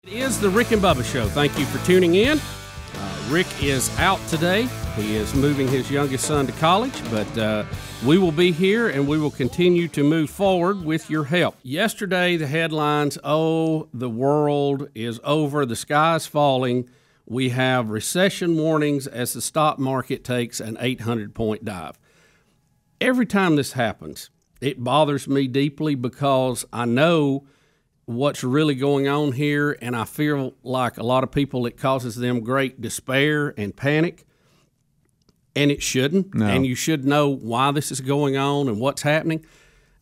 It is the Rick and Bubba Show. Thank you for tuning in. Rick is out today. He is moving his youngest son to college, but we will be here and we will continue to move forward with your help. Yesterday, the headlines, oh, the world is over, the sky's falling. We have recession warnings as the stock market takes an 800-point dive. Every time this happens, it bothers me deeply because I know what's really going on here, and I feel like a lot of people, it causes them great despair and panic, and it shouldn't. No. And you should know why this is going on and what's happening.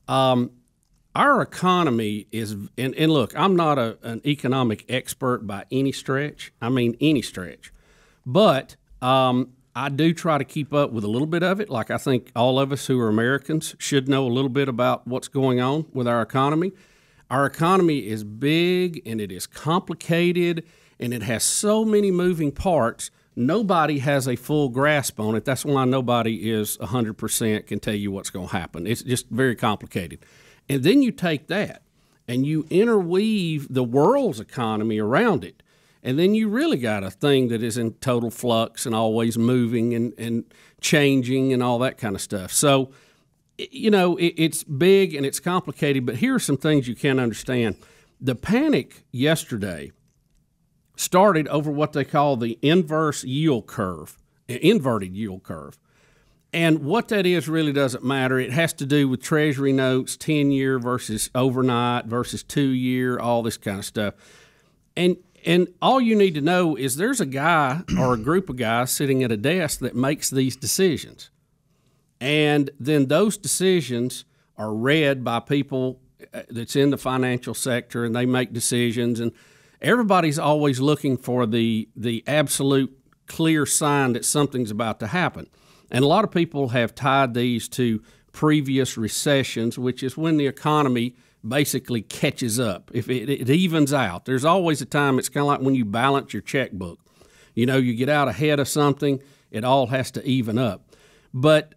Our economy is, and look, I'm not an economic expert by any stretch. I mean, any stretch. But I do try to keep up with a little bit of it. Like I think all of us who are Americans should know a little bit about what's going on with our economy. Our economy is big and it is complicated and it has so many moving parts. Nobody has a full grasp on it. That's why nobody is 100% can tell you what's going to happen. It's just very complicated. And then you take that and you interweave the world's economy around it. And then you really got a thing that is in total flux and always moving and changing and all that kind of stuff. So, you know, it's big and it's complicated, but here are some things you can understand. The panic yesterday started over what they call the inverse yield curve, inverted yield curve. And what that is really doesn't matter. It has to do with Treasury notes, 10-year versus overnight versus 2-year, all this kind of stuff. And all you need to know is there's a guy or a group of guys sitting at a desk that makes these decisions. And then those decisions are read by people that's in the financial sector, and they make decisions. And everybody's always looking for the absolute clear sign that something's about to happen. And a lot of people have tied these to previous recessions, which is when the economy basically catches up. If it evens out. There's always a time, it's kind of like when you balance your checkbook. You know, you get out ahead of something, it all has to even up. But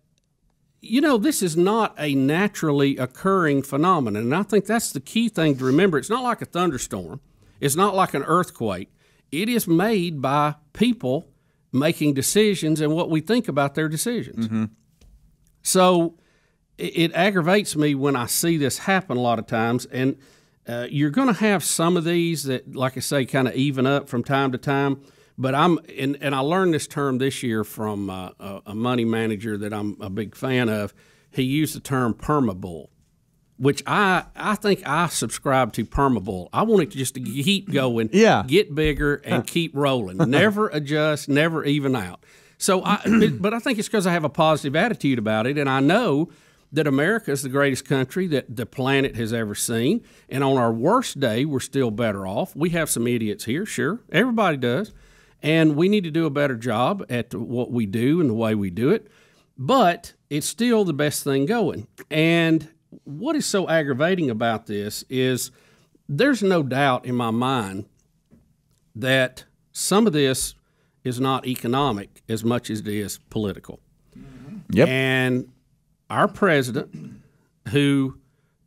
you know, this is not a naturally occurring phenomenon, and I think that's the key thing to remember. It's not like a thunderstorm. It's not like an earthquake. It is made by people making decisions and what we think about their decisions. Mm-hmm. So it aggravates me when I see this happen a lot of times, and you're going to have some of these that, like I say, kind of even up from time to time. But and I learned this term this year from a money manager that I'm a big fan of. He used the term permabull, which I think I subscribe to permabull. I want it to just to keep going, get bigger, and keep rolling. Never adjust, never even out. So, but I think it's because I have a positive attitude about it, and I know that America is the greatest country that the planet has ever seen. And on our worst day, we're still better off. We have some idiots here, sure. Everybody does. And we need to do a better job at what we do and the way we do it. But it's still the best thing going. And what is so aggravating about this is there's no doubt in my mind that some of this is not economic as much as it is political. Yep. And our president, who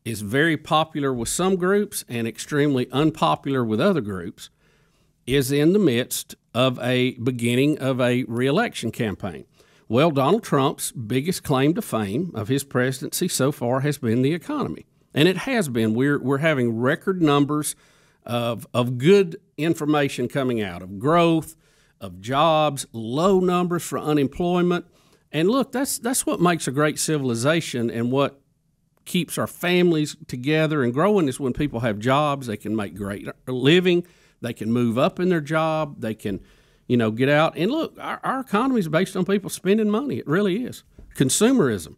is very popular with some groups and extremely unpopular with other groups, is in the midst of a beginning of a re-election campaign. Well, Donald Trump's biggest claim to fame of his presidency so far has been the economy. And it has been. We're having record numbers of good information coming out, of growth, of jobs, low numbers for unemployment. And look, that's what makes a great civilization, and what keeps our families together and growing is when people have jobs, they can make great living, they can move up in their job, they can, get out. And look, our economy is based on people spending money. It really is. Consumerism.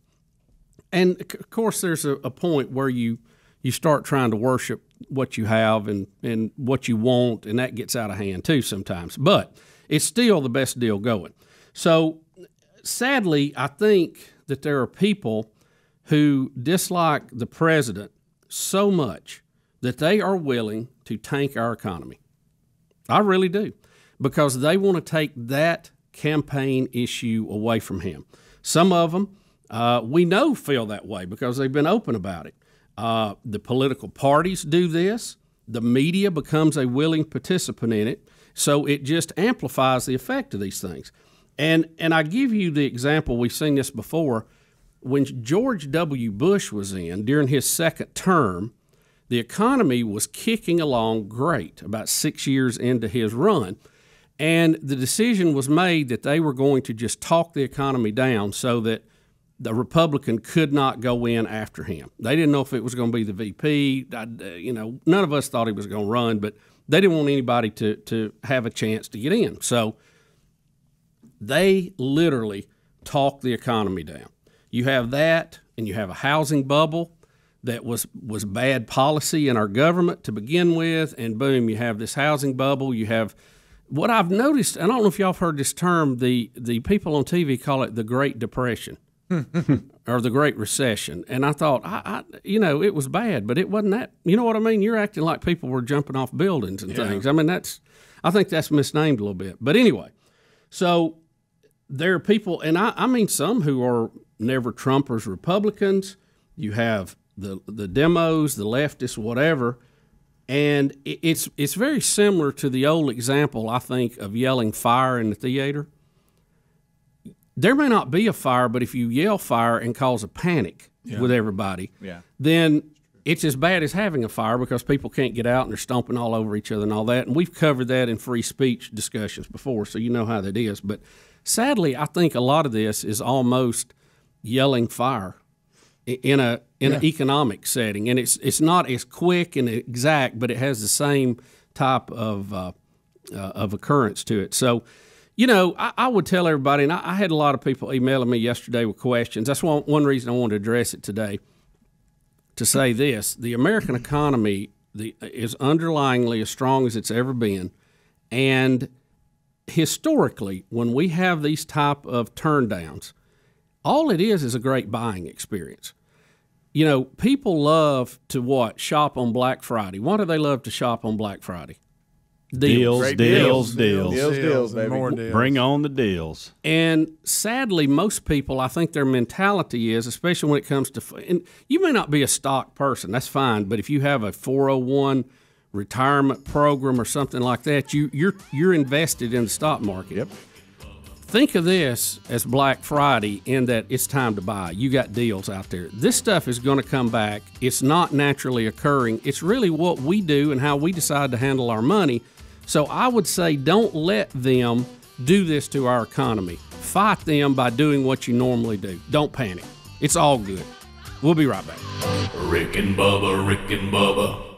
And, of course, there's a point where you start trying to worship what you have and what you want, and that gets out of hand too sometimes. But it's still the best deal going. So, sadly, I think that there are people who dislike the president so much that they are willing to tank our economy. I really do, because they want to take that campaign issue away from him. Some of them we know feel that way because they've been open about it. The political parties do this. the media becomes a willing participant in it, so it just amplifies the effect of these things. And I give you the example, we've seen this before, when George W. Bush was in, during his second term, the economy was kicking along great about 6 years into his run. And the decision was made that they were going to just talk the economy down so that the Republican could not go in after him. They didn't know if it was going to be the VP. None of us thought he was going to run, but they didn't want anybody to have a chance to get in. So they literally talked the economy down. You have that, and you have a housing bubble that was bad policy in our government to begin with, and boom, you have this housing bubble. You have what I've noticed, I don't know if y'all have heard this term, the people on TV call it the Great Depression or the Great Recession. And I thought, it was bad, but it wasn't that. You know what I mean? You're acting like people were jumping off buildings and things. I mean, I think that's misnamed a little bit. But anyway, so there are people, and I mean some who are never Trumpers, Republicans. You have the demos, the leftists, whatever. And it's very similar to the old example, I think, of yelling fire in the theater. There may not be a fire, but if you yell fire and cause a panic with everybody, then it's as bad as having a fire because people can't get out and they're stomping all over each other and all that. And we've covered that in free speech discussions before, so you know how that is. But sadly, I think a lot of this is almost yelling fire in an economic setting, and it's not as quick and exact, but it has the same type of occurrence to it. So, I would tell everybody, and I had a lot of people emailing me yesterday with questions. That's one reason I wanted to address it today, to say this: the American economy is underlyingly as strong as it's ever been, and historically, when we have these type of turndowns, all it is a great buying experience. People love to shop on Black Friday. Why do they love to shop on Black Friday? Deals, baby. More deals. Bring on the deals. And sadly, most people, I think their mentality is, especially when it comes to, and you may not be a stock person, that's fine, but if you have a 401 retirement program or something like that, you're invested in the stock market. Yep. Think of this as Black Friday in that it's time to buy. You got deals out there. This stuff is going to come back. It's not naturally occurring. It's really what we do and how we decide to handle our money. So I would say don't let them do this to our economy. Fight them by doing what you normally do. Don't panic. It's all good. We'll be right back. Rick and Bubba, Rick and Bubba.